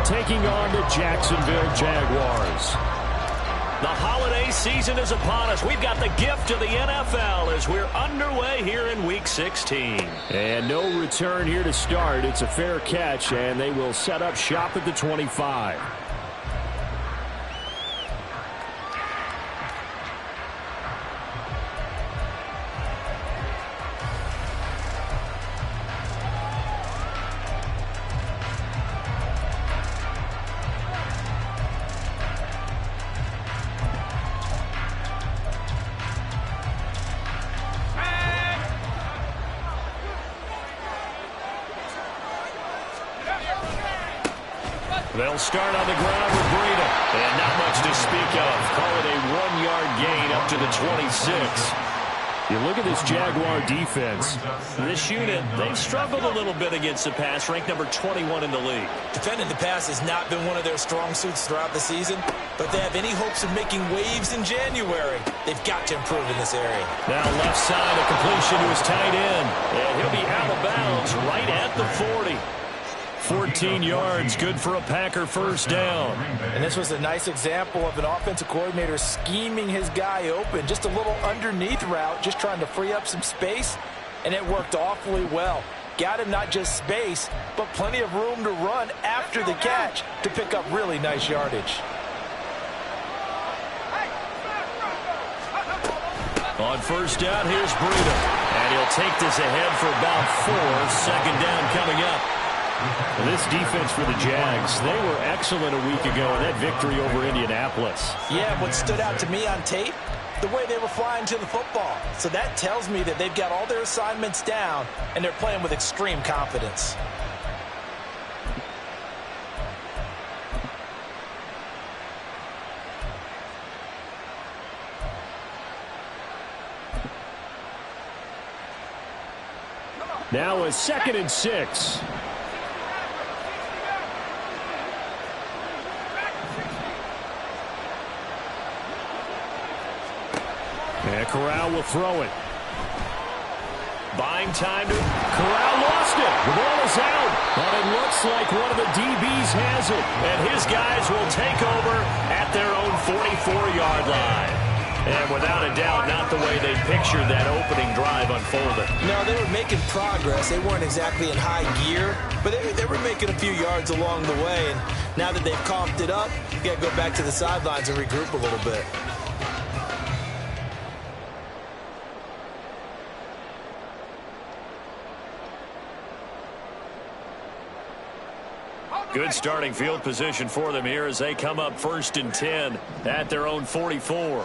taking on the Jacksonville Jaguars. The holiday season is upon us. We've got the gift of the NFL as we're underway here in Week 16. And no return here to start. It's a fair catch, and they will set up shop at the 25. They'll start on the ground with Breida. And not much to speak of. Call it a 1-yard gain up to the 26. You look at this Jaguar defense. This unit, they've struggled a little bit against the pass, ranked number 21 in the league. Defending the pass has not been one of their strong suits throughout the season, but they have any hopes of making waves in January. They've got to improve in this area. Now left side, a completion to his tight end. And he'll be out of bounds right at the 40. 14 yards, good for a Packer first down. And this was a nice example of an offensive coordinator scheming his guy open. Just a little underneath route, just trying to free up some space, and it worked awfully well. Got him not just space, but plenty of room to run after the catch to pick up really nice yardage. On first down, here's Breida. And he'll take this ahead for about 4. Second down coming up. This defense for the Jags, they were excellent a week ago in that victory over Indianapolis. Yeah, what stood out to me on tape, the way they were flying to the football. So that tells me that they've got all their assignments down, and they're playing with extreme confidence. Now a 2nd and 6. And Corral will throw it. Buying time to... Corral lost it. The ball is out. But it looks like one of the DBs has it. And his guys will take over at their own 44-yard line. And without a doubt, not the way they pictured that opening drive unfolding. No, they were making progress. They weren't exactly in high gear, but they were making a few yards along the way. And now that they've comped it up, you got to go back to the sidelines and regroup a little bit. Good starting field position for them here as they come up 1st and 10 at their own 44.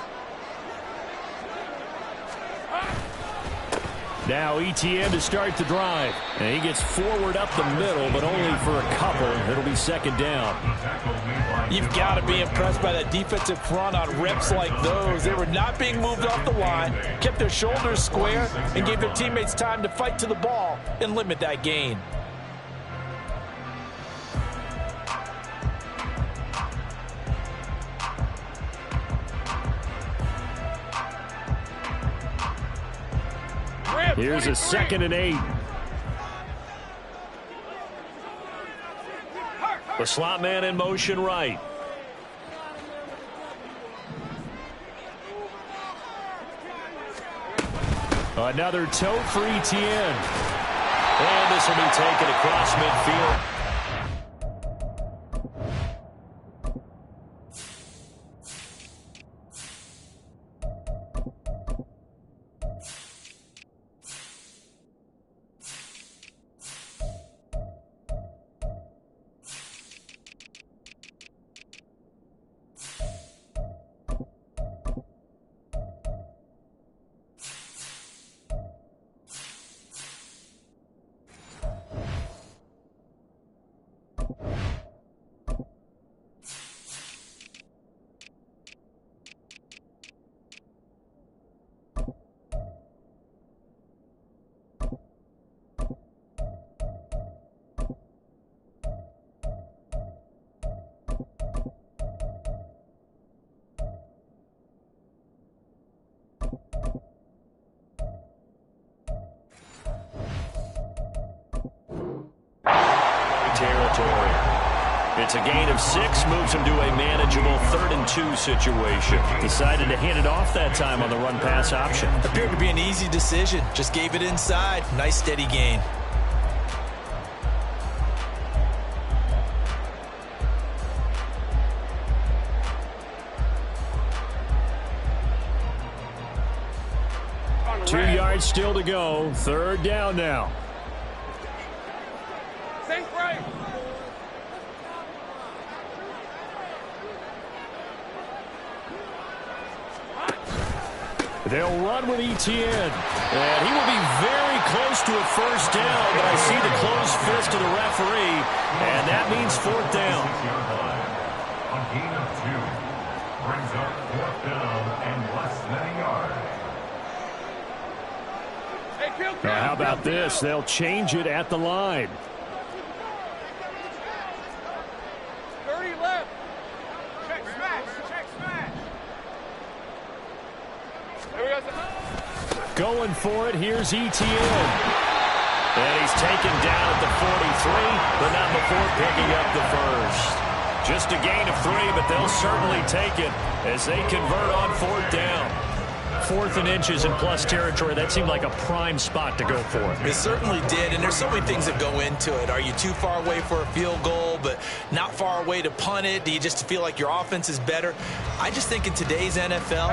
Now ETN to start the drive. And he gets forward up the middle, but only for a couple. It'll be 2nd down. You've got to be impressed by that defensive front on reps like those. They were not being moved off the line, kept their shoulders square, and gave their teammates time to fight to the ball and limit that gain. Here's a 2nd and 8. The slot man in motion right. Another tote for ETN. And this will be taken across midfield. Territory. It's a gain of 6, moves him to a manageable 3rd-and-2 situation. Decided to hand it off that time on the run-pass option. Appeared to be an easy decision. Just gave it inside. Nice steady gain. Two yards still to go. 3rd down now. They'll run with Etienne. And he will be very close to a 1st down, but I see the closed fist of the referee, and that means 4th down. A gain of 2 brings up 4th down and less than a yard. Now, how about this? They'll change it at the line. 30 left. Check smash. Check smash. There we go. Going for it. Here's Etienne. And he's taken down at the 43, but not before picking up the 1st. Just a gain of 3, but they'll certainly take it as they convert on 4th down. 4th and inches in plus territory. That seemed like a prime spot to go for. It certainly did, and there's so many things that go into it. Are you too far away for a field goal, but not far away to punt it? Do you just feel like your offense is better? I just think in today's NFL,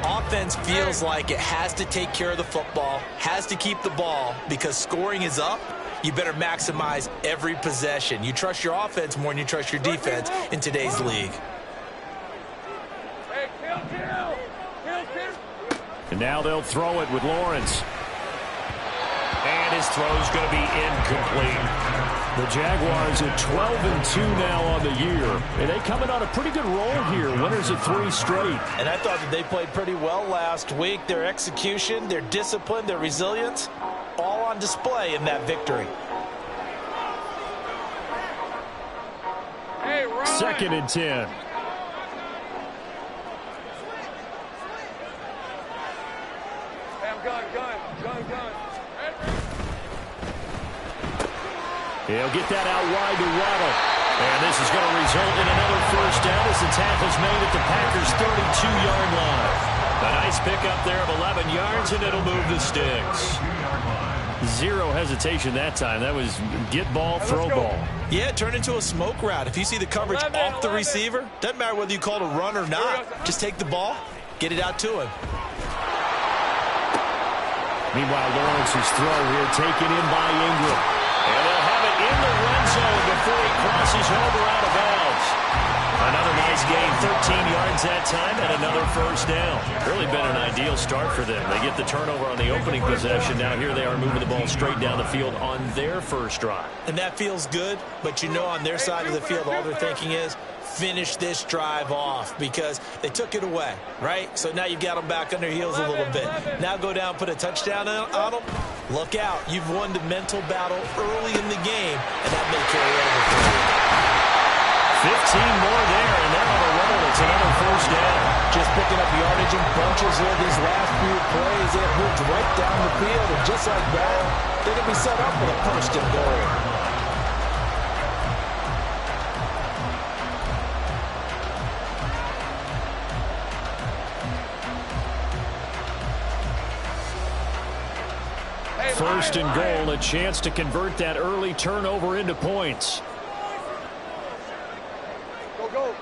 offense feels like it has to take care of the football, has to keep the ball, because scoring is up. You better maximize every possession. You trust your offense more than you trust your defense in today's league. And now they'll throw it with Lawrence. And his throw's going to be incomplete. The Jaguars at 12-2 now on the year. And they coming on a pretty good roll here. Winners of 3 straight. And I thought that they played pretty well last week. Their execution, their discipline, their resilience, all on display in that victory. 2nd and 10. Gun. He'll get that out wide to Waddle. And this is going to result in another 1st down as the tackle's made at the Packers' 32-yard line. A nice pickup there of 11 yards, and it'll move the sticks. 0 hesitation that time. That was get ball, throw ball. Yeah, it turned into a smoke route. If you see the coverage off the receiver, doesn't matter whether you call it a run or not. Just take the ball, get it out to him. Meanwhile, Lawrence's throw here taken in by Ingram. And they'll have it in the red zone before he crosses over out of bounds. Another nice gain, 13 yards that time, and another 1st down. Really been an ideal start for them. They get the turnover on the opening possession. Now here they are moving the ball straight down the field on their 1st drive. And that feels good, but you know on their side of the field, all they're thinking is, finish this drive off, because they took it away, right? So now you've got them back on their heels a little bit. Now go down, put a touchdown on them. Look out. You've won the mental battle early in the game, and that may carry over for you. 15 more there, and they're on a roll. It's another 1st down. Just picking up yardage in bunches here these last few plays. They have moved right down the field, and just like that, they're going to be set up for the 1st and goal. First and goal, a chance to convert that early turnover into points. Go.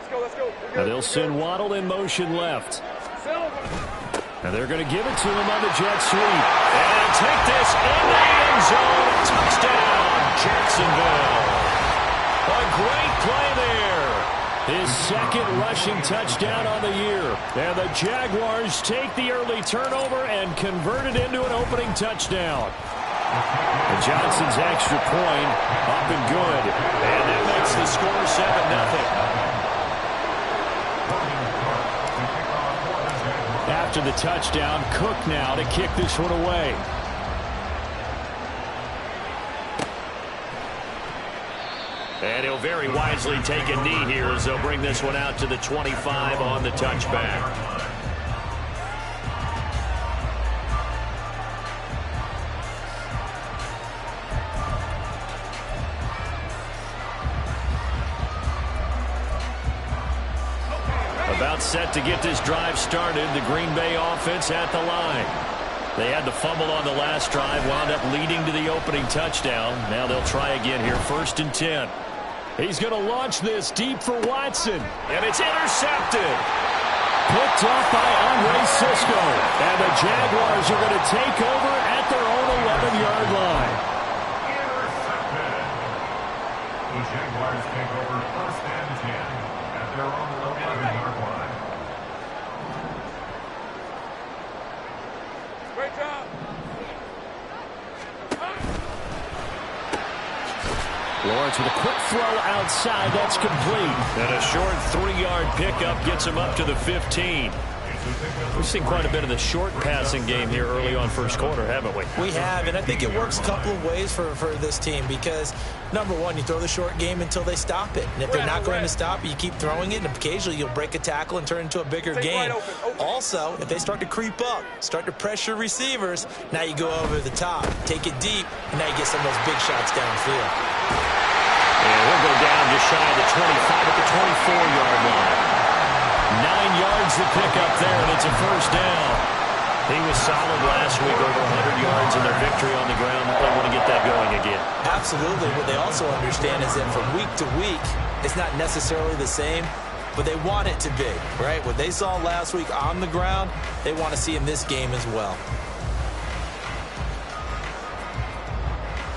Let's go. Now they'll send Waddle in motion left. Now they're going to give it to him on the jet sweep. And take this in the end zone. Touchdown, Jacksonville. A great play there. His 2nd rushing touchdown on the year. And the Jaguars take the early turnover and convert it into an opening touchdown. And Johnson's extra point up and good. And that makes the score 7-0. After the touchdown, Cook now to kick this one away. And he'll very wisely take a knee here as they'll bring this one out to the 25 on the touchback. About set to get this drive started. The Green Bay offense at the line. They had the fumble on the last drive, wound up leading to the opening touchdown. Now they'll try again here, 1st and 10. He's going to launch this deep for Watson, and it's intercepted. Picked off by Andre Cisco, and the Jaguars are going to take over at their own 11-yard line. Intercepted. The Jaguars take over 1st and 10 at their own 11-yard line. Great job. Lawrence with a quick throw outside. That's complete. And a short 3-yard pickup gets him up to the 15. We've seen quite a bit of the short passing game here early on first quarter, haven't we? We have, and I think it works a couple of ways for this team because, number one, you throw the short game until they stop it. And if they're not going to stop it, you keep throwing it, and occasionally you'll break a tackle and turn it into a bigger game. Also, if they start to creep up, start to pressure receivers, now you go over the top, take it deep, and now you get some of those big shots downfield. And he'll go down just shy of the 25 at the 24-yard line. 9 yards to pick up there, and it's a 1st down. He was solid last week, over 100 yards in their victory on the ground. They want to get that going again. Absolutely. What they also understand is that from week to week, it's not necessarily the same, but they want it to be, right? What they saw last week on the ground, they want to see in this game as well.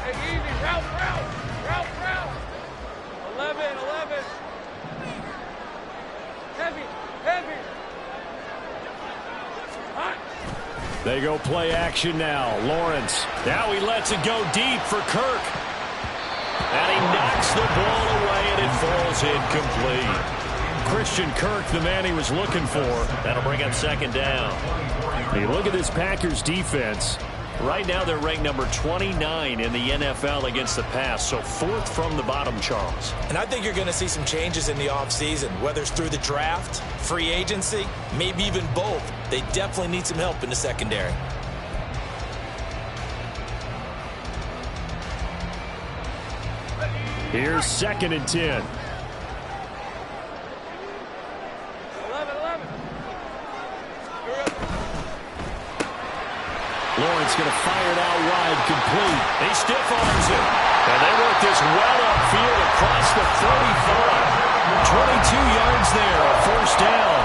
Hey, easy. Route. 11. Heavy. Hot. They go play action now. Lawrence. Now he lets it go deep for Kirk. And he knocks the ball away, and it falls incomplete. Christian Kirk, the man he was looking for. That'll bring up 2nd down. Hey, look at this Packers defense. Right now they're ranked number 29 in the NFL against the pass, so 4th from the bottom, Charles. And I think you're going to see some changes in the offseason, whether it's through the draft, free agency, maybe even both. They definitely need some help in the secondary. Here's 2nd and 10. 11. Lawrence going to fire it out wide, complete. He stiff arms it. And they work this well upfield across the 35. 22 yards there, a 1st down.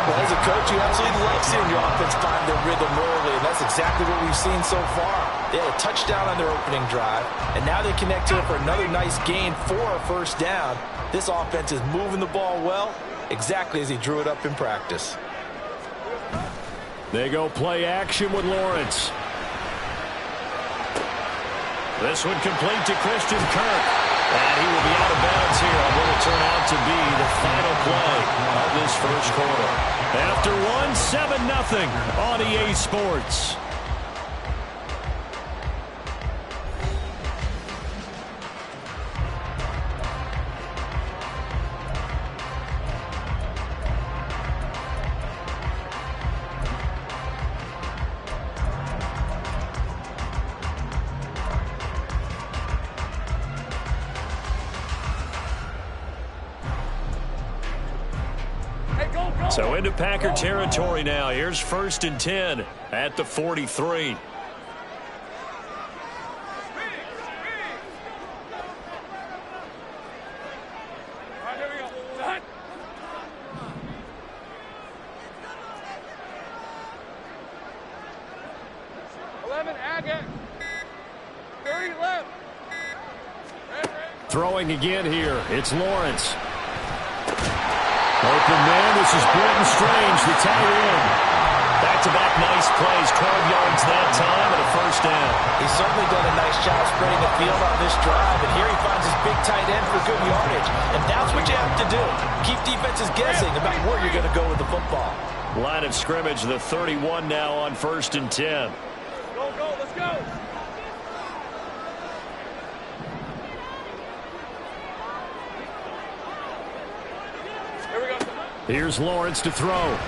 Well, as a coach, you absolutely love seeing your offense find their rhythm early, and that's exactly what we've seen so far. They had a touchdown on their opening drive, and now they connect here for another nice gain for a 1st down. This offense is moving the ball well, exactly as he drew it up in practice. They go play action with Lawrence. This one complete to Christian Kirk. And he will be out of bounds here on what will turn out to be the final play of this first quarter. After 7-0 on EA Sports. So into Packer territory now. Here's 1st and 10 at the 43. Throwing again here. It's Lawrence. Open man, this is Britton Strange, the tight end. Back-to-back nice plays, 12 yards that time, and a 1st down. He's certainly done a nice job spreading the field on this drive, and here he finds his big tight end for good yardage. And that's what you have to do. Keep defenses guessing about where you're going to go with the football. Line of scrimmage, the 31 now on 1st and 10. Go, let's go. Here's Lawrence to throw.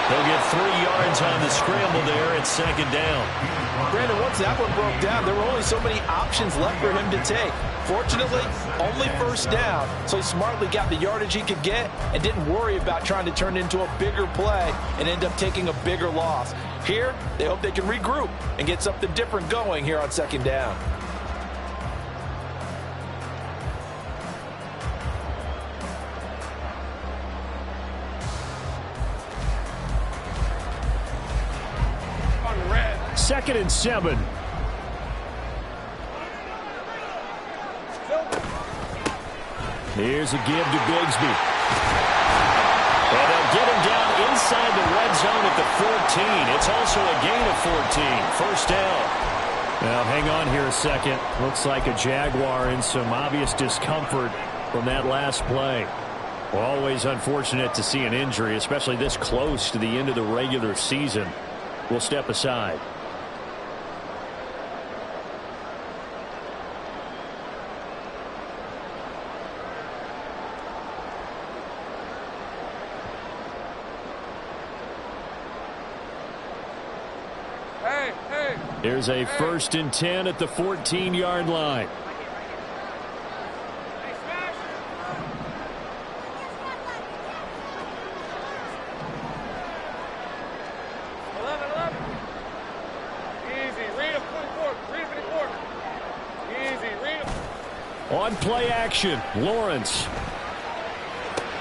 They'll get 3 yards on the scramble there at 2nd down. Brandon, once that one broke down, there were only so many options left for him to take. Fortunately, only first down, so he smartly got the yardage he could get and didn't worry about trying to turn it into a bigger play and end up taking a bigger loss. Here, they hope they can regroup and get something different going here on second down. Second and 7. Here's a give to Bigsby. And they'll get him down inside the red zone at the 14. It's also a gain of 14. First down. Now, hang on here a second. Looks like a Jaguar in some obvious discomfort from that last play. Always unfortunate to see an injury, especially this close to the end of the regular season. We'll step aside. Here's a 1st and 10 at the 14-yard line. On play action, Lawrence.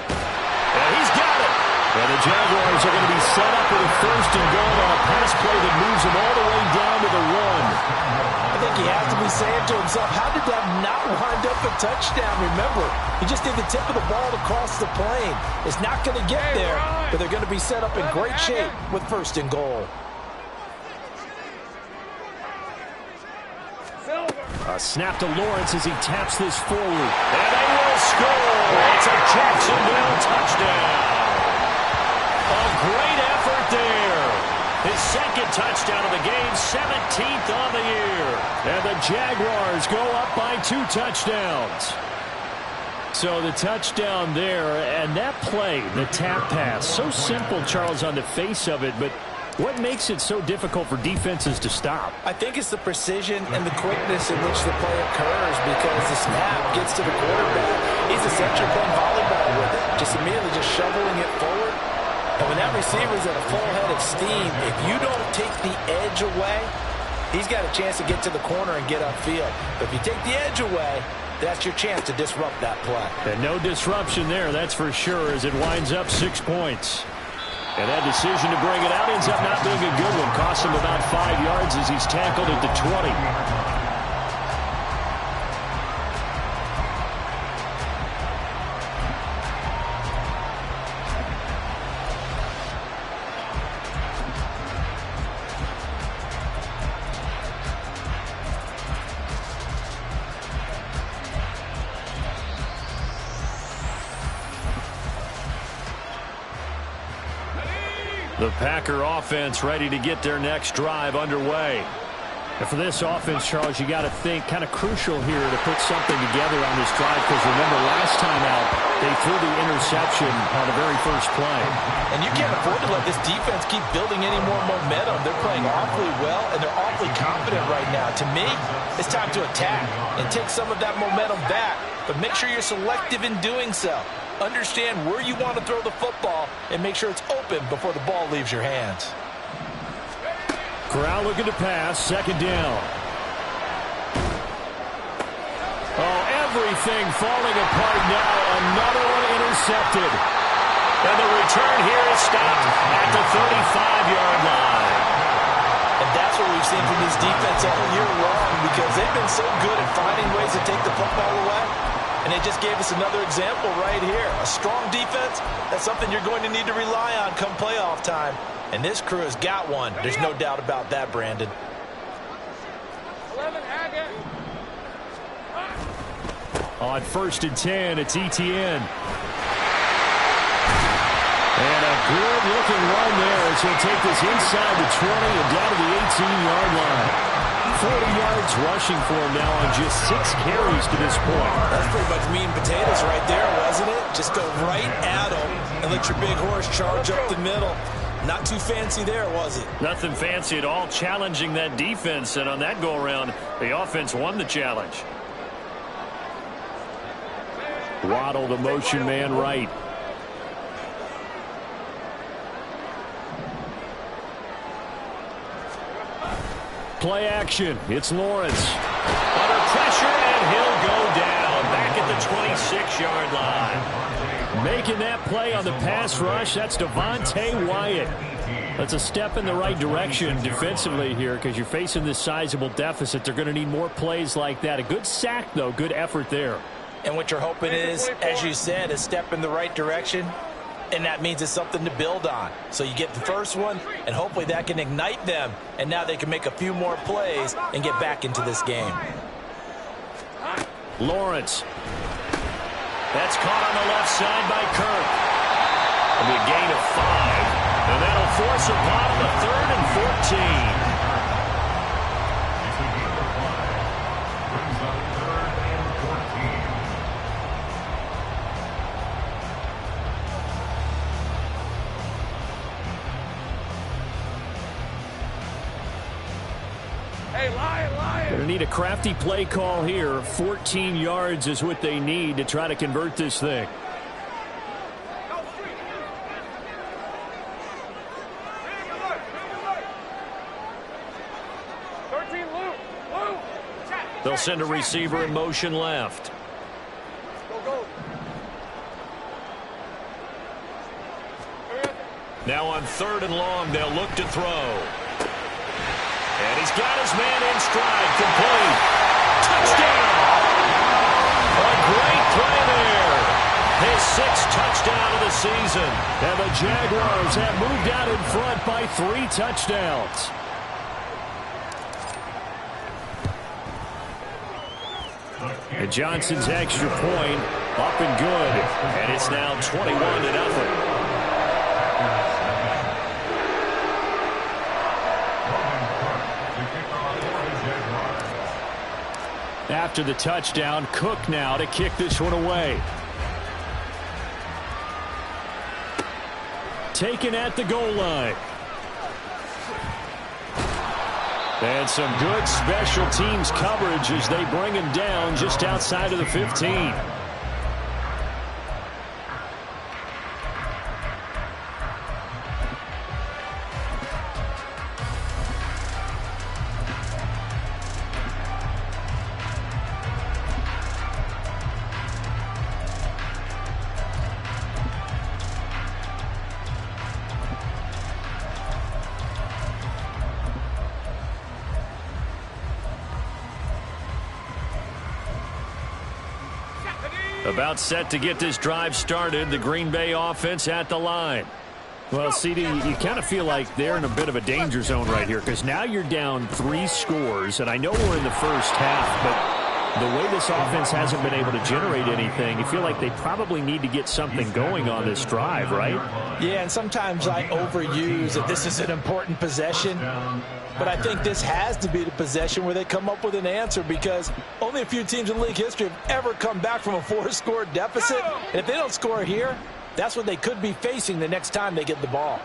And he's got it. And the Jaguars are going to be set up with a 1st and goal on a pass play that moves them all the way down to the 1. I think he has to be saying to himself, how did that not wind up a touchdown? Remember, he just did the tip of the ball across the plane. It's not going to get there, but they're going to be set up in great shape with 1st and goal. A snap to Lawrence as he taps this forward. And they will score. It's a Jacksonville touchdown. A great effort there. His 2nd touchdown of the game, 17th on the year. And the Jaguars go up by 2 touchdowns. So the touchdown there, and that play, the tap pass, so simple, Charles, on the face of it, but what makes it so difficult for defenses to stop? I think it's the precision and the quickness in which the play occurs because the snap gets to the quarterback. He's essentially playing volleyball with it, just immediately just shoveling it forward. And when that receiver's at a full head of steam, if you don't take the edge away, he's got a chance to get to the corner and get upfield. But if you take the edge away, that's your chance to disrupt that play. And no disruption there, that's for sure, as it winds up 6 points. And that decision to bring it out ends up not being a good one. Costs him about 5 yards as he's tackled at the 20. The Packer offense ready to get their next drive underway. And for this offense, Charles, you got to think kind of crucial here to put something together on this drive because remember last time out, they threw the interception on the very first play. And you can't afford to let this defense keep building any more momentum. They're playing awfully well, and they're awfully confident right now. To me, it's time to attack and take some of that momentum back, but make sure you're selective in doing so. Understand where you want to throw the football and make sure it's open before the ball leaves your hands. Corral looking to pass, 2nd down. Oh, everything falling apart now. Another one intercepted. And the return here is stopped at the 35-yard line. And that's what we've seen from this defense all year long because they've been so good at finding ways to take the football away. And they just gave us another example right here. A strong defense, that's something you're going to need to rely on come playoff time. And this crew has got one. There's no doubt about that, Brandon. 11, On 1st and 10, it's Etienne. And a good-looking run there as he'll take this inside the 20 and down to the 18-yard line. 40 yards rushing for him now on just 6 carries to this point. That's pretty much meat and potatoes right there, wasn't it? Just go right at him and let your big horse charge up the middle. Not too fancy there, was it? Nothing fancy at all, challenging that defense. And on that go-around, the offense won the challenge. Waddle, the motion man right. Play action. It's Lawrence. Under pressure, and he'll go down. Back at the 26-yard line. Making that play on the pass rush, that's Devontae Wyatt. That's a step in the right direction defensively here because you're facing this sizable deficit. They're going to need more plays like that. A good sack, though. Good effort there. And what you're hoping is, as you said, a step in the right direction. And that means it's something to build on. So you get the first one, and hopefully that can ignite them. And now they can make a few more plays and get back into this game. Lawrence. That's caught on the left side by Kirk. It'll be a gain of 5. And that'll force a bottom of 3rd and 14. Brings up 3rd and 14. Hey, Lion! Going to need a crafty play call here. 14 yards is what they need to try to convert this thing. They'll send a receiver in motion left. Now on 3rd and long, they'll look to throw. And he's got his man in stride. Complete. Touchdown! A great play there. His 6th touchdown of the season. And the Jaguars have moved out in front by 3 touchdowns. And Johnson's extra point up and good. And it's now 21-0. After the touchdown, Cook now to kick this one away. Taken at the goal line. And some good special teams coverage as they bring him down just outside of the 15. About set to get this drive started. The Green Bay offense at the line. Well, CD, you kind of feel like they're in a bit of a danger zone right here because now you're down 3 scores, and I know we're in the first half, but the way this offense hasn't been able to generate anything, you feel like they probably need to get something going on this drive, right? Yeah, and sometimes I overuse that this is an important possession. But I think this has to be the possession where they come up with an answer because only a few teams in league history have ever come back from a 4-score deficit. And if they don't score here, that's what they could be facing the next time they get the ball.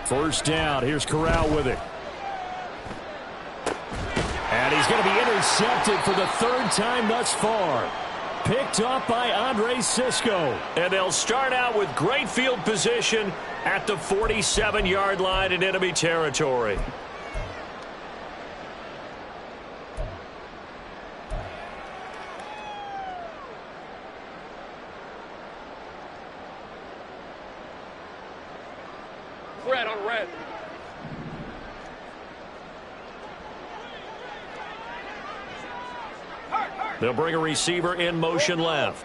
1st down. Here's Corral with it. And he's going to be intercepted for the 3rd time thus far. Picked up by Andre Cisco. And they'll start out with great field position at the 47-yard line in enemy territory. Red on red. They'll bring a receiver in motion left.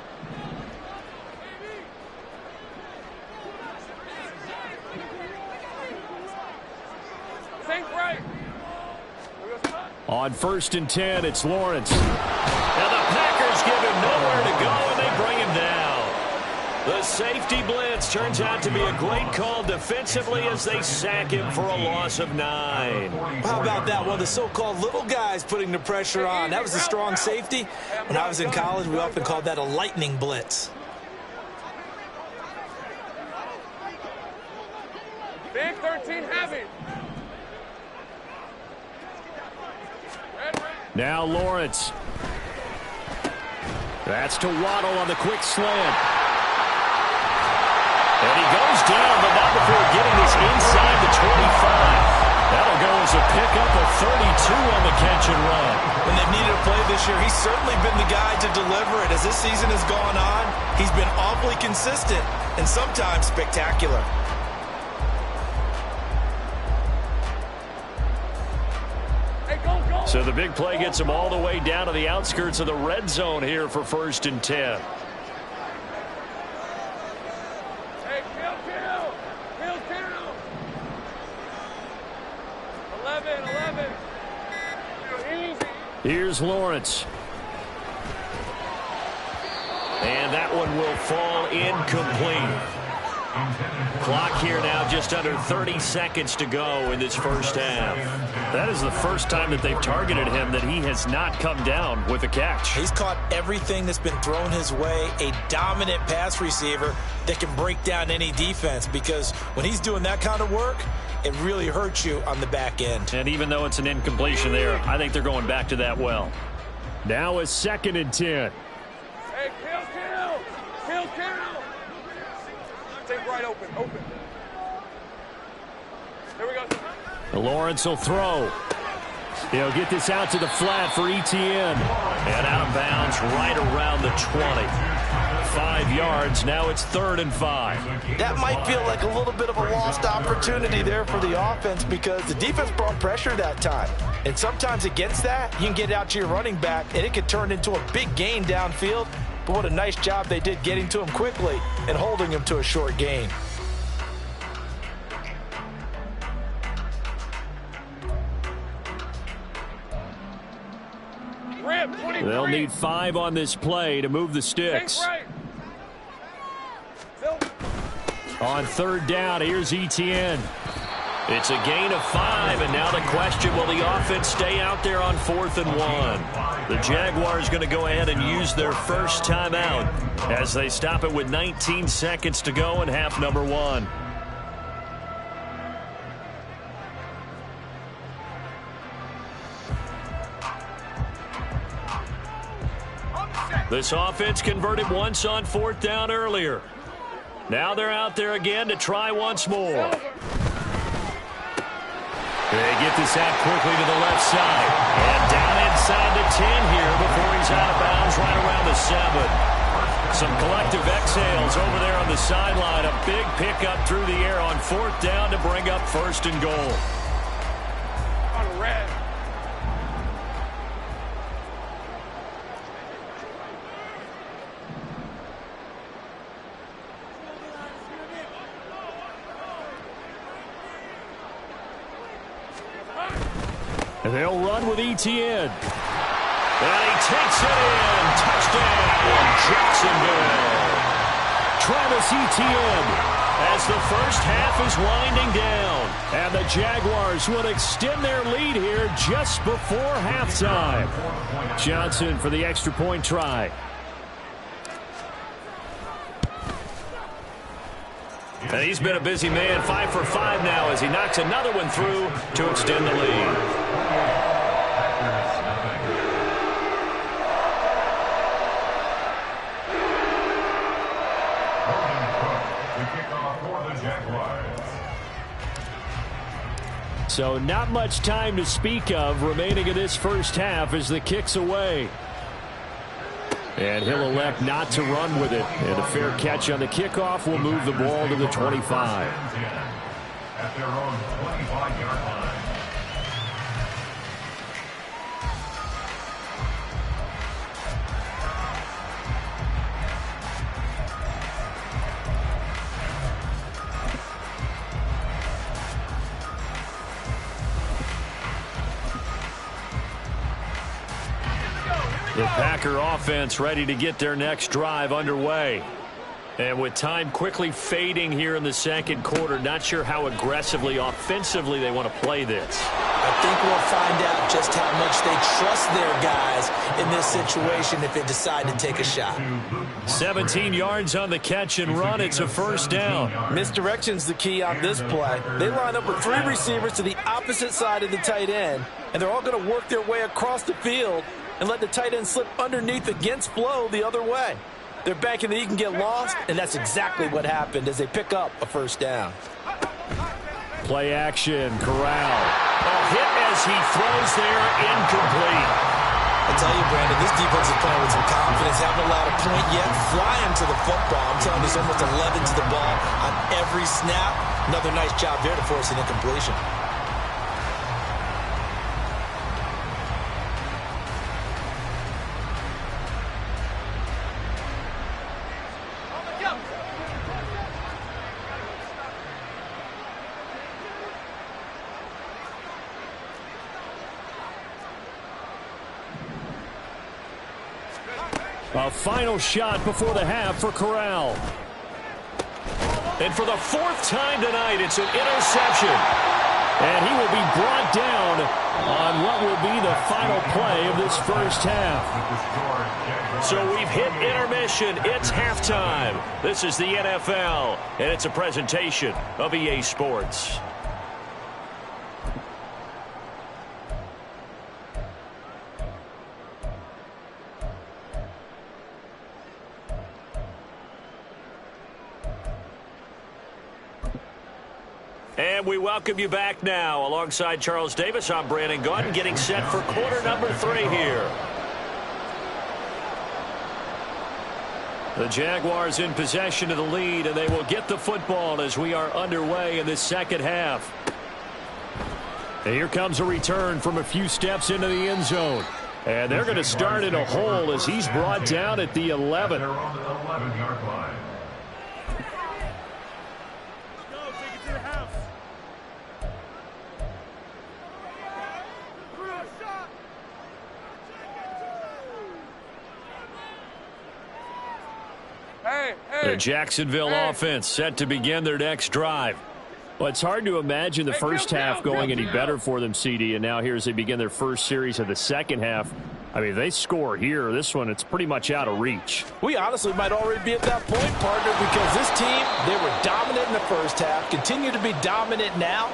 On 1st and 10, it's Lawrence. And the Packers give him nowhere to go, and they bring him down. The safety blitz turns out to be a great call defensively as they sack him for a loss of 9. How about that? One of the so-called little guys putting the pressure on. That was a strong safety. When I was in college, we often called that a lightning blitz. Big 13 heavy. Red. Now Lawrence. That's to Waddle on the quick slant. And he goes down, but not before getting this inside the 25. That'll go as a pickup of 32 on the catch and run. When they've needed a play this year, he's certainly been the guy to deliver it. As this season has gone on, he's been awfully consistent and sometimes spectacular. Hey, go. So the big play gets him all the way down to the outskirts of the red zone here for 1st and 10. Hey, kill. 11. Easy. Here's Lawrence. And that one will fall incomplete. Clock here now just under 30 seconds to go in this first half. That is the first time that they've targeted him that he has not come down with a catch. He's caught everything that's been thrown his way, a dominant pass receiver that can break down any defense, because when he's doing that kind of work, it really hurts you on the back end. And even though it's an incompletion there, I think they're going back to that well. Now a 2nd and 10. Hey, kill. Take right open. Here we go. Lawrence will throw. He'll get this out to the flat for Etienne. And out of bounds right around the 20. 5 yards. Now it's 3rd and 5. That might feel like a little bit of a lost opportunity there for the offense, because the defense brought pressure that time. And sometimes against that, you can get out to your running back, and it could turn into a big gain downfield. But what a nice job they did getting to him quickly and holding him to a short gain. They'll need 5 on this play to move the sticks. On 3rd down, here's Etienne. It's a gain of 5, and now the question, will the offense stay out there on 4th and 1? The Jaguars going to go ahead and use their first timeout as they stop it with 19 seconds to go in half number 1. This offense converted once on 4th down earlier. Now they're out there again to try once more. They get this out quickly to the left side. And down inside the 10 here before he's out of bounds right around the 7. Some collective exhales over there on the sideline. A big pickup through the air on 4th down to bring up 1st and goal. On red. And they'll run with Etienne. And he takes it in. Touchdown, Jacksonville. Travis Etienne as the first half is winding down. And the Jaguars will extend their lead here just before halftime. Johnson for the extra point try. And he's been a busy man, 5 for 5 now as he knocks another one through to extend the lead. So not much time to speak of remaining in this first half as the kick's away. And he'll elect not to run with it. And a fair catch on the kickoff will move the ball to the 25. At their own 25-yard line. The Packer offense ready to get their next drive underway. And with time quickly fading here in the second quarter, not sure how aggressively, offensively they want to play this. I think we'll find out just how much they trust their guys in this situation if they decide to take a shot. 17 yards on the catch and run. It's a first down. Misdirection's the key on this play. They line up with 3 receivers to the opposite side of the tight end, and they're all going to work their way across the field and let the tight end slip underneath against flow the other way. They're banking that he can get lost, and that's exactly what happened as they pick up a first down. Play action, Corral. A hit as he throws there, incomplete. I tell you, Brandon, this defense is playing with some confidence. Haven't allowed a point yet. Flying to the football. I'm telling you, there's almost 11 to the ball on every snap. Another nice job there to force an incompletion. A final shot before the half for Corral. And for the 4th time tonight, it's an interception. And he will be brought down on what will be the final play of this first half. So we've hit intermission. It's halftime. This is the NFL, and it's a presentation of EA Sports. And we welcome you back now. Alongside Charles Davis, I'm Brandon Gaudin, getting set for quarter number 3 here. The Jaguars in possession of the lead, and they will get the football as we are underway in this second half. And here comes a return from a few steps into the end zone. And they're going to start in a hole as he's brought down at the 11. They're on the 11-yard line. The Jacksonville offense set to begin their next drive. Well, it's hard to imagine the first half going any better for them, CD, and now here as they begin their first series of the second half. I mean, they score here. This one, it's pretty much out of reach. We honestly might already be at that point, partner, because this team, they were dominant in the first half, continue to be dominant now,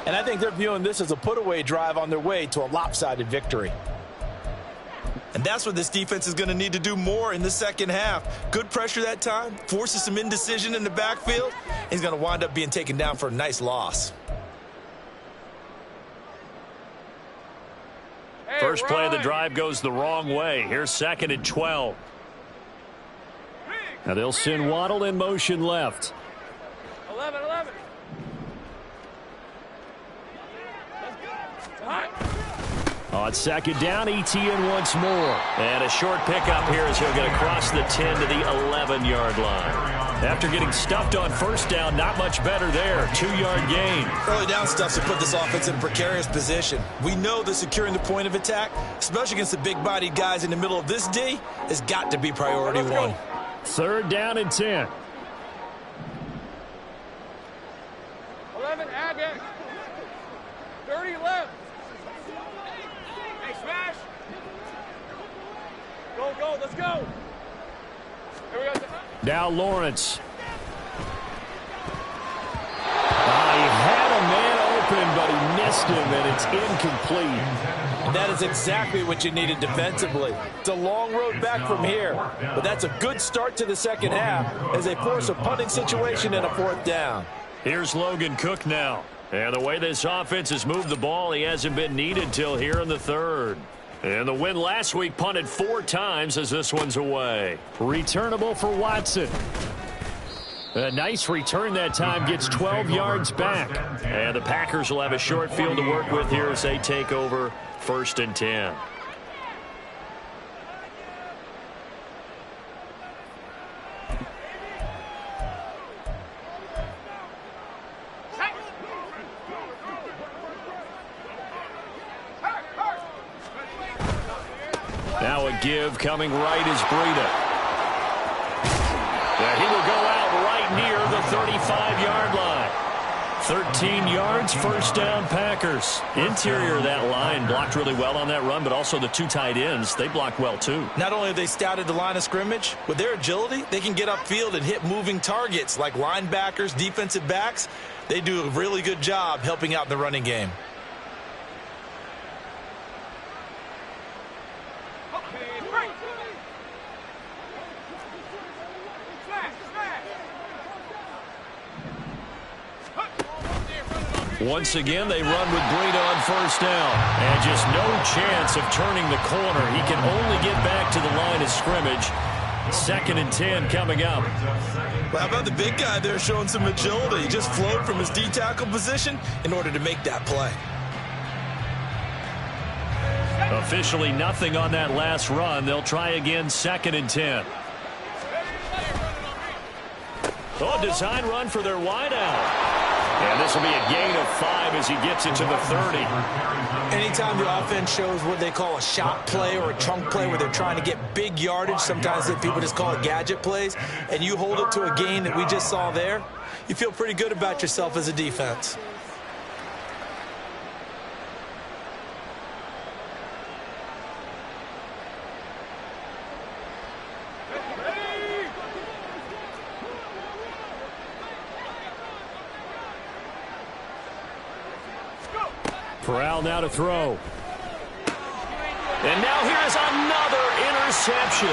and I think they're viewing this as a put-away drive on their way to a lopsided victory. And that's what this defense is going to need to do more in the second half. Good pressure that time, forces some indecision in the backfield. He's going to wind up being taken down for a nice loss. First play of the drive goes the wrong way. Here's 2nd and 12. Now they'll send Waddle in motion left. 11. On 2nd down, ETN once more. And a short pickup here as he'll get across the 10 to the 11-yard line. After getting stuffed on first down, not much better there. 2-yard gain. Early down stuff to put this offense in a precarious position. We know that securing the point of attack, especially against the big-bodied guys in the middle of this D, has got to be priority 1. 3rd down and 10. 11, add it. 30 left. Hey, smash. Go, let's go. Here we go. Now Lawrence. He had a man open, but he missed him, and it's incomplete. And that is exactly what you needed defensively. It's a long road back from here, but that's a good start to the second half as they force a punting situation and a 4th down. Here's Logan Cook now. And the way this offense has moved the ball, he hasn't been needed till here in the 3rd. And the win last week punted 4 times as this one's away. Returnable for Watson. A nice return that time, gets 12 yards back. And the Packers will have a short field to work with here as they take over 1st and 10. Now a give coming right is Breida. He will go out right near the 35-yard line. 13 yards, first down, Packers. Interior of that line blocked really well on that run, but also the two tight ends, they blocked well too. Not only have they scouted the line of scrimmage, with their agility, they can get upfield and hit moving targets like linebackers, defensive backs. They do a really good job helping out in the running game. Once again, they run with Breida on first down. And just no chance of turning the corner. He can only get back to the line of scrimmage. 2nd and 10 coming up. Well, how about the big guy there showing some agility? He just flowed from his D-tackle position in order to make that play. Officially nothing on that last run. They'll try again, 2nd and 10. Oh, design run for their wideout. And this will be a gain of 5 as he gets it to the 30. Anytime the offense shows what they call a shot play or a chunk play where they're trying to get big yardage, sometimes people just call it gadget plays, and you hold it to a gain that we just saw there, you feel pretty good about yourself as a defense. Corral now to throw. And now here's another interception.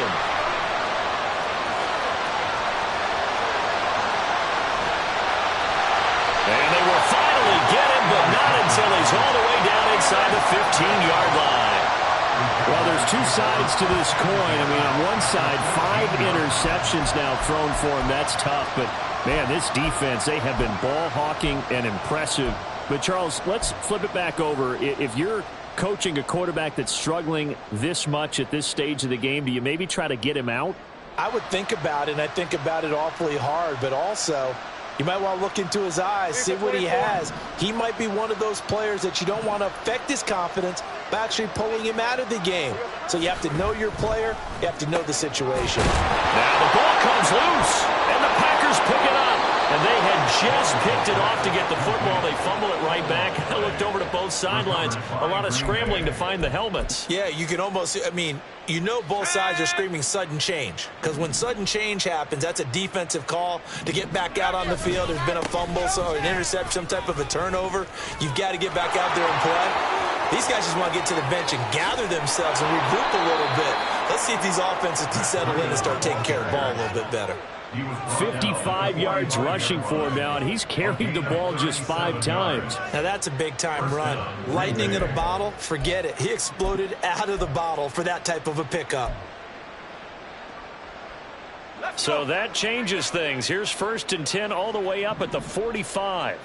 And they will finally get him, but not until he's all the way down inside the 15-yard line. Well, there's two sides to this coin. I mean, on one side, 5 interceptions now thrown for him. That's tough. But, man, this defense, they have been ball hawking and impressive. But, Charles, let's flip it back over. If you're coaching a quarterback that's struggling this much at this stage of the game, do you maybe try to get him out? I would think about it, and I think about it awfully hard, but also you might want to look into his eyes, see what he has. He might be one of those players that you don't want to affect his confidence by actually pulling him out of the game. So you have to know your player. You have to know the situation. Now the ball comes loose, and the Packers pick it up. And they had just picked it off to get the football. They fumble it right back. I looked over to both sidelines. A lot of scrambling to find the helmets. Yeah, you can almost, I mean, you know both sides are screaming sudden change. Because when sudden change happens, that's a defensive call to get back out on the field. There's been a fumble, so an interception, some type of a turnover. You've got to get back out there and play. These guys just want to get to the bench and gather themselves and regroup a little bit. Let's see if these offenses can settle in and start taking care of the ball a little bit better. 55 yards rushing for him now, and he's carried the ball just 5 times. Now that's a big-time run. Lightning in a bottle, forget it. He exploded out of the bottle for that type of a pickup. So that changes things. Here's 1st and 10 all the way up at the 45.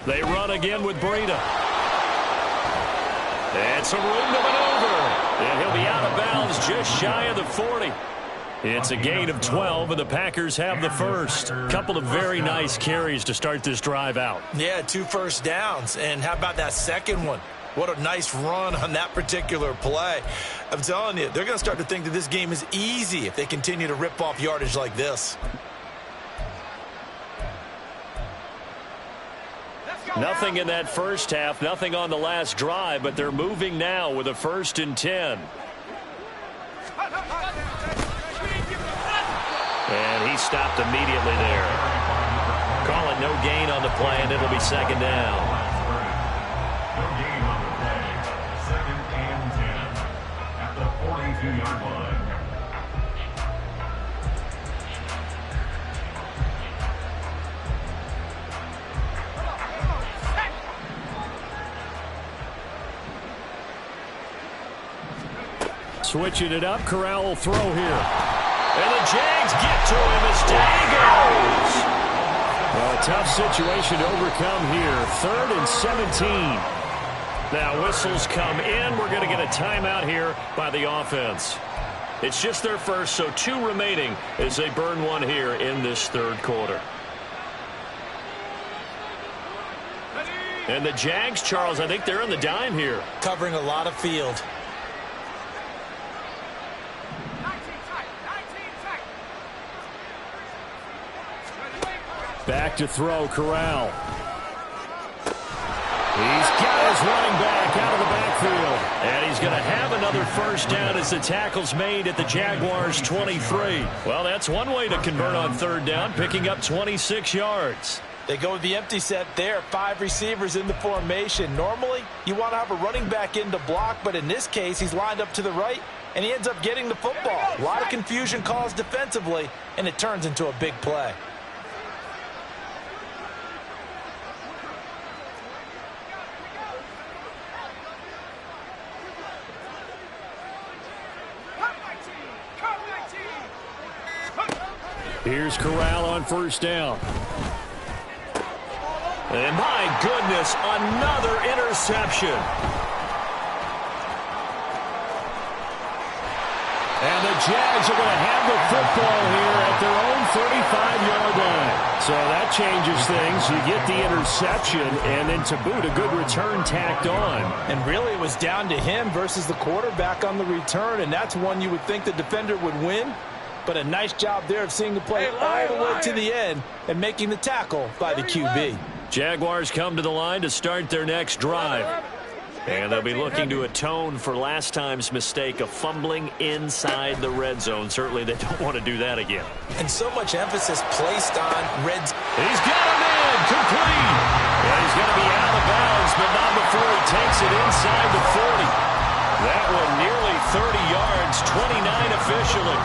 They run again with Breida. And some room to maneuver. And he'll be out of bounds just shy of the 40. It's a gain of 12, and the Packers have the first. Couple of very nice carries to start this drive out. Yeah, 2 first downs. And how about that second one? What a nice run on that particular play. I'm telling you, they're going to start to think that this game is easy if they continue to rip off yardage like this. Nothing in that first half, nothing on the last drive, but they're moving now with a 1st and 10. And he stopped immediately there. Call it no gain on the play, and it'll be 2nd down. No gain on the play. 2nd and 10 at the 42-yard line. Switching it up, Corral will throw here. And the Jags get to him as down he goes. Well, a tough situation to overcome here. 3rd and 17. Now whistles come in. We're going to get a timeout here by the offense. It's just their first, so 2 remaining as they burn one here in this 3rd quarter. And the Jags, Charles, I think they're on the dime here. Covering a lot of field. Back to throw, Corral. He's got his running back out of the backfield. And he's going to have another first down as the tackle's made at the Jaguars' 23. Well, that's one way to convert on third down, picking up 26 yards. They go with the empty set there. 5 receivers in the formation. Normally, you want to have a running back in to block, but in this case, he's lined up to the right, and he ends up getting the football. A lot of confusion caused defensively, and it turns into a big play. Here's Corral on first down. And my goodness, another interception. And the Jags are going to have the football here at their own 35-yard line. So that changes things. You get the interception, and then to boot, a good return tacked on. And really, it was down to him versus the quarterback on the return, and that's one you would think the defender would win. But a nice job there of seeing the play all the way to the end and making the tackle by the QB. Jaguars come to the line to start their next drive. And they'll be looking to atone for last time's mistake of fumbling inside the red zone. Certainly they don't want to do that again. And so much emphasis placed on red. He's got him in, complete. And he's going to be out of bounds, but not before he takes it inside the 40. That one nearly 30 yards, 29 officially.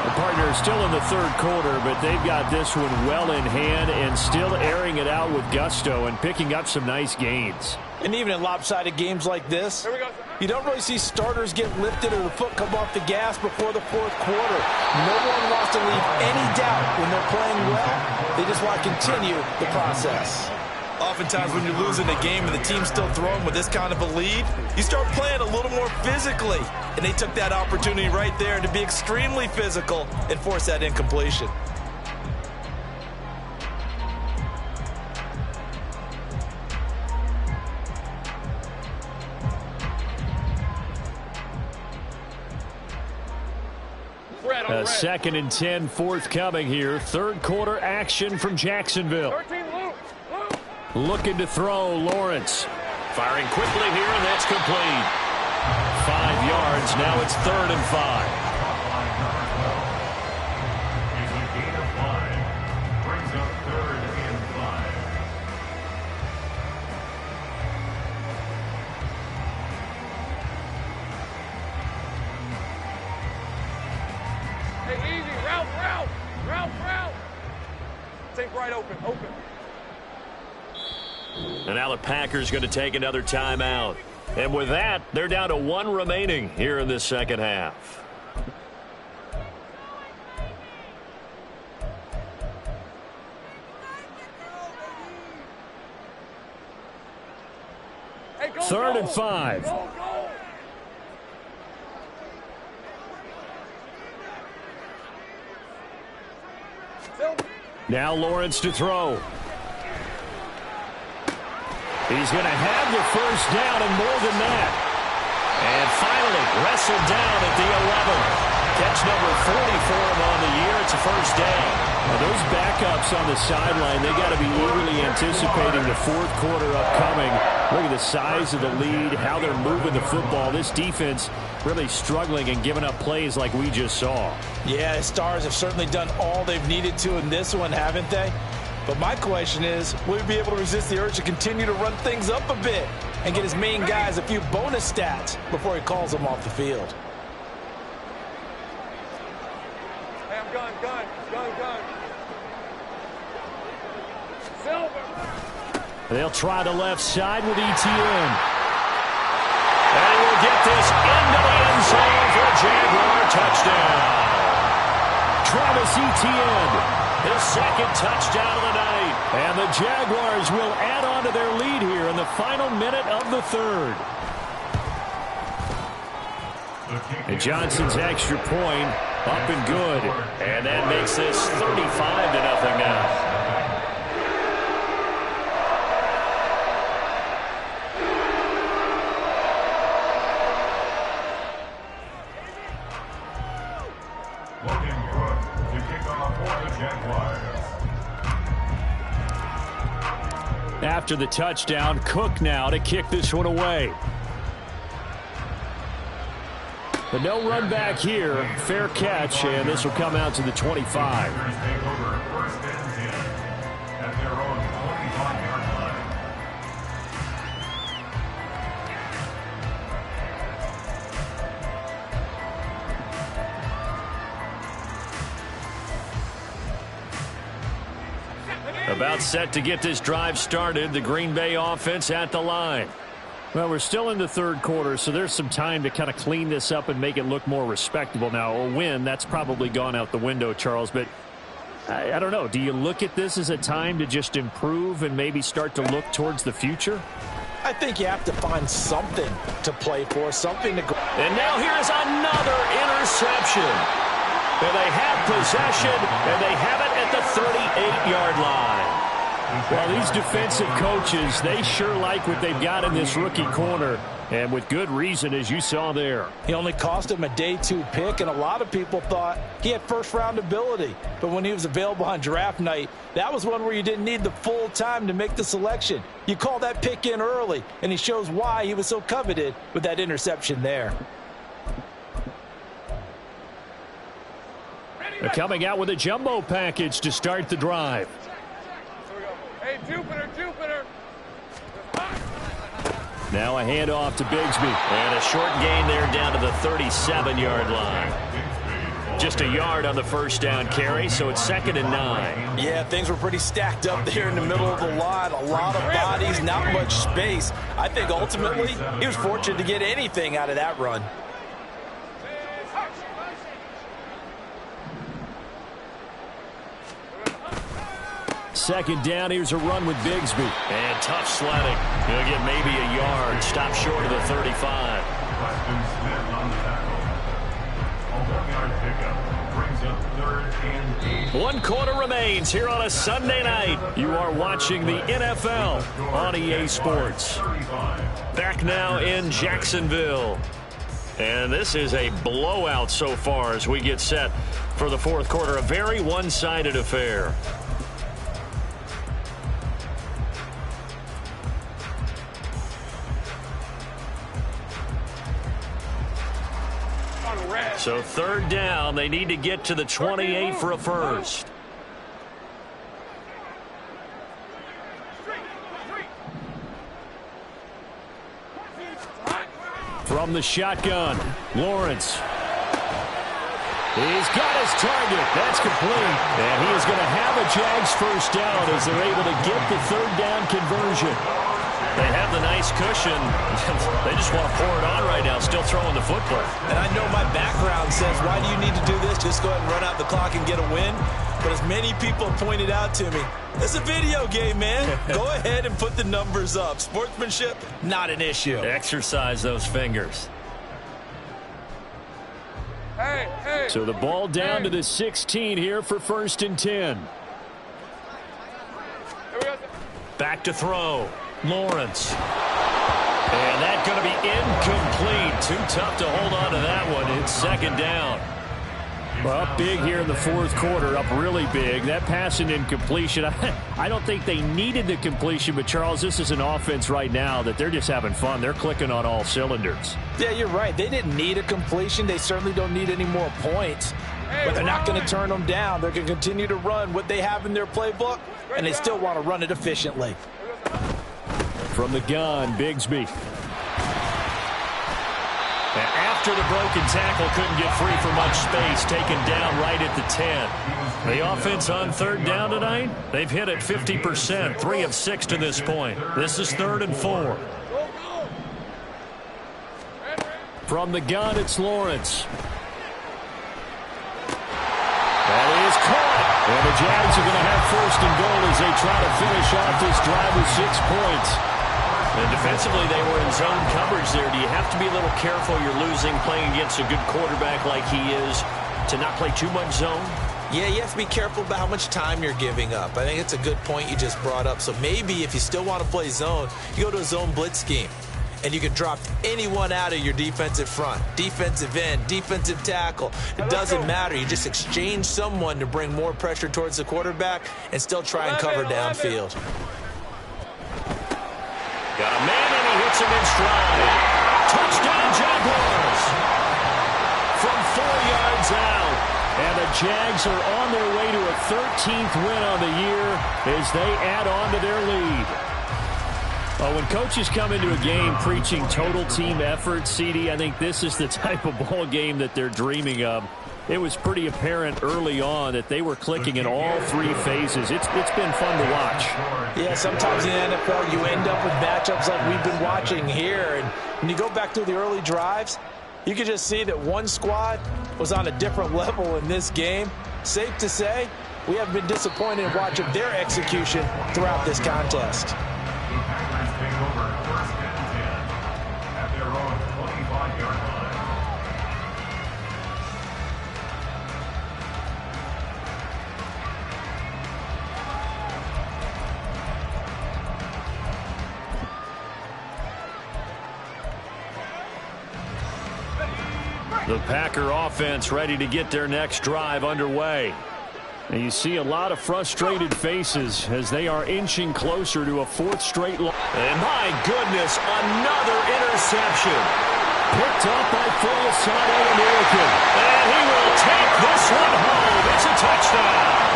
The partner is still in the third quarter, but they've got this one well in hand and still airing it out with gusto and picking up some nice gains. And even in lopsided games like this, you don't really see starters get lifted or the foot come off the gas before the fourth quarter. No one wants to leave any doubt when they're playing well. They just want to continue the process. Oftentimes when you're losing a game and the team's still throwing with this kind of a lead, you start playing a little more physically. And they took that opportunity right there to be extremely physical and force that incompletion. A 2nd and 10 forthcoming here. Third quarter action from Jacksonville. Looking to throw, Lawrence. Firing quickly here, and that's complete. 5 yards, now it's 3rd and 5. It's a gain of 5. Brings up 3rd and 5. Hey, easy. Route. Think right open. And now the Packers going to take another timeout. And with that, they're down to 1 remaining here in this second half. Hey, go, 3rd and 5. Go. Now Lawrence to throw. He's going to have the first down and more than that. And finally wrestled down at the 11. Catch number 40 for him on the year. It's a first down. Now those backups on the sideline, they got to be eagerly anticipating the fourth quarter upcoming. Look at the size of the lead, how they're moving the football. This defense really struggling and giving up plays like we just saw. Yeah, Stars have certainly done all they've needed to in this one, haven't they? But my question is, will he be able to resist the urge to continue to run things up a bit and get his main guys a few bonus stats before he calls them off the field? Hey, I'm gun. Silver. They'll try the left side with ETN. And he will get this into the end zone for a Jaguar touchdown. Travis Etienne. His 2nd touchdown of the night. And the Jaguars will add on to their lead here in the final minute of the 3rd. And Johnson's extra point up and good. And that makes this 35-0 now. Looking good to kick off for the Jaguars. after the touchdown. Cook now to kick this one away. But no run back here. Fair catch, and this will come out to the 25. About set to get this drive started. The Green Bay offense at the line. Well, we're still in the third quarter, so there's some time to kind of clean this up and make it look more respectable. Now, a win, that's probably gone out the window, Charles, but I don't know. Do you look at this as a time to just improve and maybe start to look towards the future? I think you have to find something to play for, something to go. And now here's another interception. And they have possession, and they have it at the 38-yard line. Well, these defensive coaches, they sure like what they've got in this rookie corner, and with good reason, as you saw there. He only cost him a day 2 pick, and a lot of people thought he had first-round ability. But when he was available on draft night, that was one where you didn't need the full time to make the selection. You call that pick in early, and he shows why he was so coveted with that interception there. They're coming out with a jumbo package to start the drive. Hey, Jupiter. Now a handoff to Bigsby. And a short gain there down to the 37-yard line. Just a yard on the first down carry, so it's 2nd and 9. Yeah, things were pretty stacked up there in the middle of the line. A lot of bodies, not much space. I think ultimately he was fortunate to get anything out of that run. Second down, here's a run with Bigsby. And tough sledding. He'll get maybe a yard. Stop short of the 35. One quarter remains here on a Sunday night. You are watching the NFL on EA Sports. Back now in Jacksonville. And this is a blowout so far as we get set for the fourth quarter. A very one-sided affair. So third down, they need to get to the 28 for a first. From the shotgun, Lawrence. He's got his target. That's complete. And he is going to have a Jags first down as they're able to get the third down conversion. They have the nice cushion. They just want to pour it on right now, still throwing the football. And I know my background says, why do you need to do this? Just go ahead and run out the clock and get a win. But as many people pointed out to me, it's a video game, man. Go ahead and put the numbers up. Sportsmanship, not an issue. Exercise those fingers. Hey. So the ball down to the 16 here for 1st and 10. Back to throw. Lawrence. And that's going to be incomplete. Too tough to hold on to that one. It's 2nd down. Well, up big here in the fourth quarter, up really big. That pass and incompletion, I don't think they needed the completion, but Charles, this is an offense right now that they're just having fun. They're clicking on all cylinders. Yeah, you're right. They didn't need a completion. They certainly don't need any more points, but they're not going to turn them down. They're going to continue to run what they have in their playbook, and they still want to run it efficiently. From the gun, Bigsby. And after the broken tackle, couldn't get free for much space, taken down right at the 10. The offense on third down tonight, they've hit it 50%, 3 of 6 to this point. This is 3rd and 4. From the gun, it's Lawrence. That is caught. And the Jags are going to have 1st and goal as they try to finish off this drive with 6 points. And defensively, they were in zone coverage there. Do you have to be a little careful? You're losing, playing against a good quarterback like he is, to not play too much zone? Yeah, you have to be careful about how much time you're giving up. I think it's a good point you just brought up. So maybe if you still want to play zone, you go to a zone blitz scheme. And you can drop anyone out of your defensive front, defensive end, defensive tackle. It doesn't matter. You just exchange someone to bring more pressure towards the quarterback and still try and cover downfield. in stride. Touchdown, Jaguars. From 4 yards out. And the Jags are on their way to a 13th win on the year as they add on to their lead. When coaches come into a game preaching total team effort, CD, I think this is the type of ball game that they're dreaming of. It was pretty apparent early on that they were clicking in all 3 phases. It's been fun to watch. Yeah, sometimes in the NFL you end up with matchups like we've been watching here. And when you go back to the early drives, you can just see that one squad was on a different level in this game. Safe to say, we have been disappointed in watching their execution throughout this contest. The Packers take over 1st and 10 at their own 25-yard line. The Packer offense ready to get their next drive underway. And you see a lot of frustrated faces as they are inching closer to a 4th straight loss. And my goodness, another interception. Picked up by full-side All-American. And he will take this one home. It's a touchdown.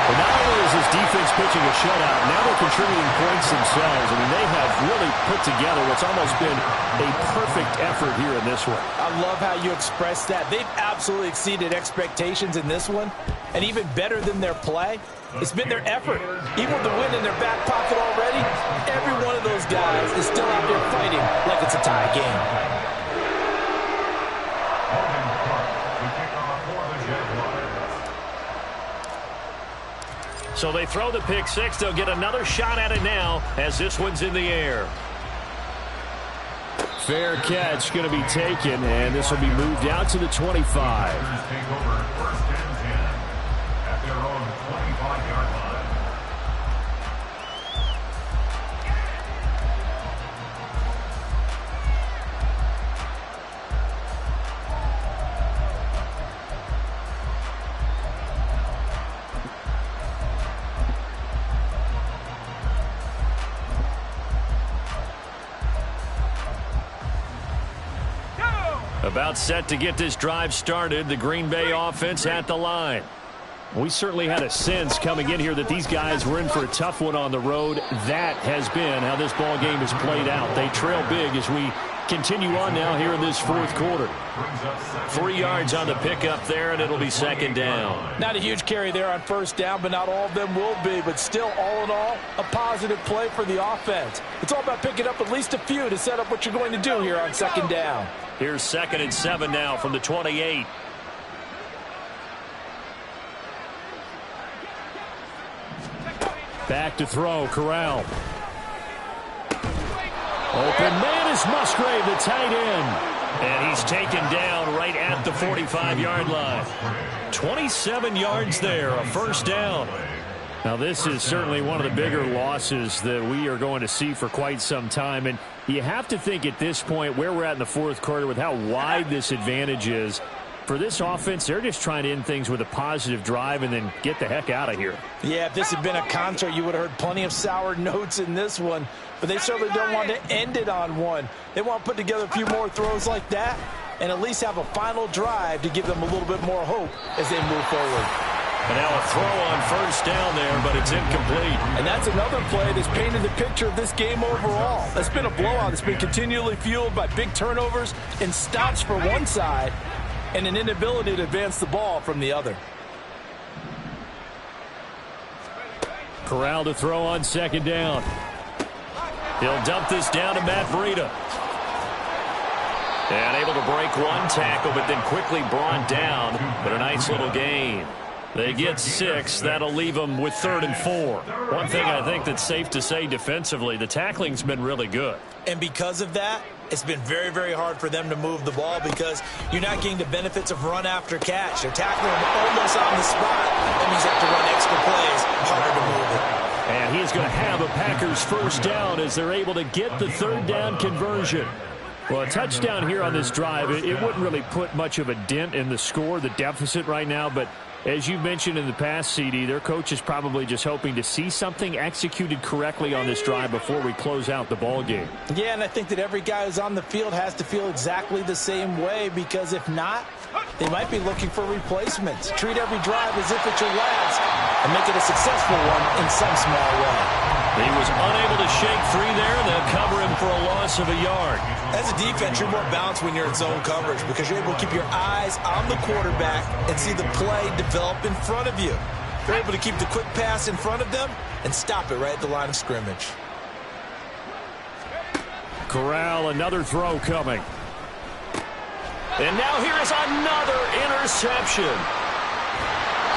But not only is this defense pitching a shutout, now they're contributing points themselves. I mean, they have really put together what's almost been a perfect effort here in this one. I love how you express that. They've absolutely exceeded expectations in this one. And even better than their play, it's been their effort. Even with the win in their back pocket already, every one of those guys is still out there fighting like it's a tie game. So they throw the pick 6. They'll get another shot at it now as this one's in the air. Fair catch going to be taken, and this will be moved out to the 25. Take over 1st and 10 at their own 25-yard line. About set to get this drive started, the Green Bay offense at the line. We certainly had a sense coming in here that these guys were in for a tough one on the road. That has been how this ball game has played out. They trail big as we continue on now here in this 4th quarter. 3 yards on the pickup there, and it'll be 2nd down. Not a huge carry there on 1st down, but not all of them will be. But still, all in all, a positive play for the offense. It's all about picking up at least a few to set up what you're going to do here on 2nd down. Here's 2nd and 7 now from the 28. Back to throw, Corral. Open man is Musgrave, the tight end. And he's taken down right at the 45-yard line. 27 yards there, a 1st down. Now, this is certainly one of the bigger losses that we are going to see for quite some time. And you have to think at this point where we're at in the 4th quarter with how wide this advantage is. For this offense, they're just trying to end things with a positive drive and then get the heck out of here. Yeah, if this had been a concert, you would have heard plenty of sour notes in this one. But they certainly don't want to end it on one. They want to put together a few more throws like that and at least have a final drive to give them a little bit more hope as they move forward. And now a throw on 1st down there, but it's incomplete. And that's another play that's painted the picture of this game overall. That's been a blowout. It's been continually fueled by big turnovers and stops for one side and an inability to advance the ball from the other. Corral to throw on 2nd down. He'll dump this down to Matt Breida. And able to break one tackle, but then quickly brought down. But a nice little gain. They get 6. That'll leave them with 3rd and 4. One thing I think that's safe to say defensively, the tackling's been really good. And because of that, it's been very, very hard for them to move the ball because you're not getting the benefits of run after catch. They're tackling them almost on the spot. That means you have to run extra plays, harder to move it. And he's going to have a Packers 1st down as they're able to get the 3rd down conversion. Well, a touchdown here on this drive, it wouldn't really put much of a dent in the score, the deficit right now, but As you've mentioned in the past, CD, their coach is probably just hoping to see something executed correctly on this drive before we close out the ball game. Yeah, and I think that every guy who's on the field has to feel exactly the same way, because if not, they might be looking for replacements. Treat every drive as if it's your last and make it a successful one in some small way. He was unable to shake free there. They'll cover him for a loss of a yard. As a defense, you're more balanced when you're in zone coverage because you're able to keep your eyes on the quarterback and see the play develop in front of you. You're able to keep the quick pass in front of them and stop it right at the line of scrimmage. Corral, another throw coming. And now here is another interception.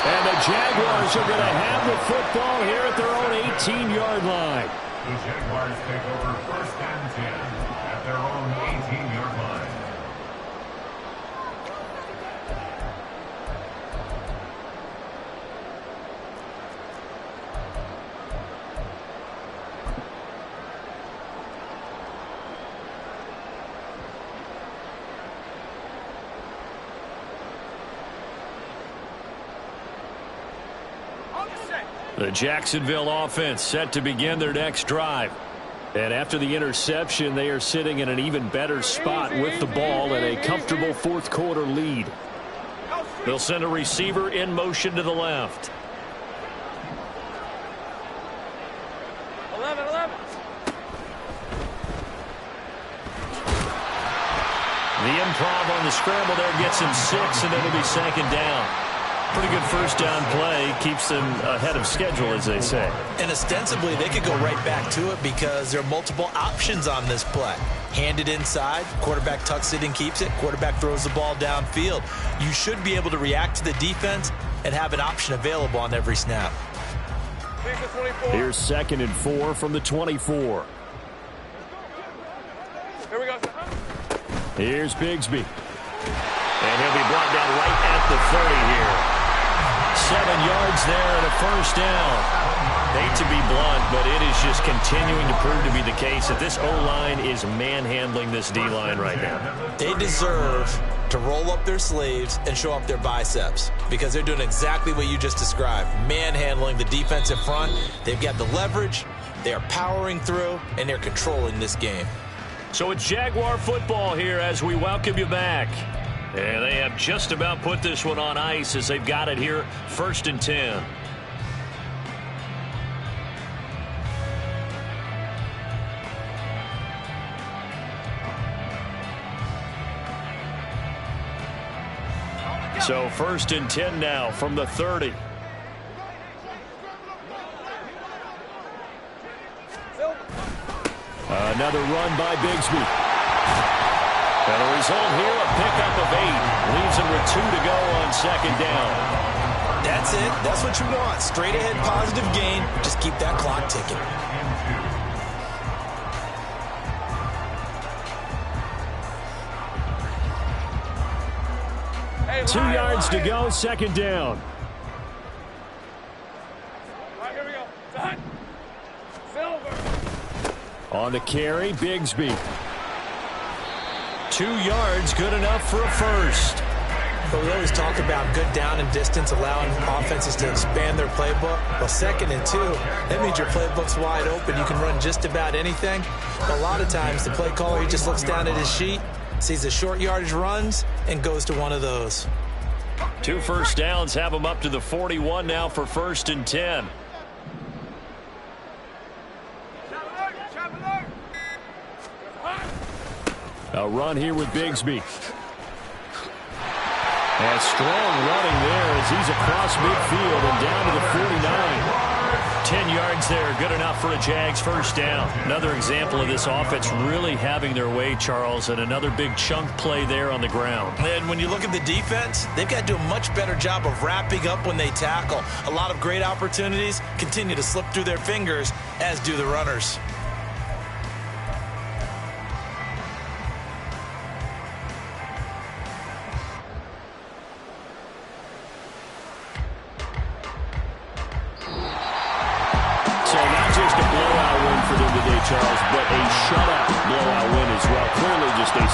And the Jaguars are going to have the football here at their own 18-yard line. The Jaguars take over 1st and 10 at their own 18-yard line. The Jacksonville offense set to begin their next drive. And after the interception, they are sitting in an even better spot with the ball and a comfortable fourth quarter lead. They'll send a receiver in motion to the left. 11. The improv on the scramble there gets him 6, and it'll be 2nd down. Pretty good first down play. Keeps them ahead of schedule, as they say. And ostensibly, they could go right back to it because there are multiple options on this play. Hand it inside, quarterback tucks it and keeps it, quarterback throws the ball downfield. You should be able to react to the defense and have an option available on every snap. Here's 2nd and 4 from the 24. Here we go. Here's Bigsby. And he'll be brought down right at the 30 here. 7 yards there and a first down. Hate to be blunt, but it is just continuing to prove to be the case that this O-line is manhandling this D-line right now. They deserve to roll up their sleeves and show up their biceps because they're doing exactly what you just described, manhandling the defensive front. They've got the leverage, they are powering through, and they're controlling this game. So it's Jaguar football here as we welcome you back. And they have just about put this one on ice as they've got it here, 1st and 10. So 1st and 10 now from the 30. Another run by Bigsby. And the result here, a pickup of 8. Leaves him with 2 to go on 2nd down. That's it. That's what you want. Straight ahead positive gain. Just keep that clock ticking. 2 yards to go, 2nd down. All right, here we go. Done. Silver. On the carry, Bigsby. 2 yards, good enough for a first. But we always talk about good down and distance, allowing offenses to expand their playbook. Well, 2nd and 2, that means your playbook's wide open. You can run just about anything. But a lot of times, the play caller, he just looks down at his sheet, sees the short yardage runs, and goes to one of those. 2 first downs have him up to the 41 now for 1st and 10. A run here with Bigsby. And strong running there as he's across midfield and down to the 49. 10 yards there, good enough for a Jags first down. Another example of this offense really having their way, Charles, and another big chunk play there on the ground. And when you look at the defense, they've got to do a much better job of wrapping up when they tackle. A lot of great opportunities continue to slip through their fingers, as do the runners. Charles, but a shutout blowout win as well. Clearly just a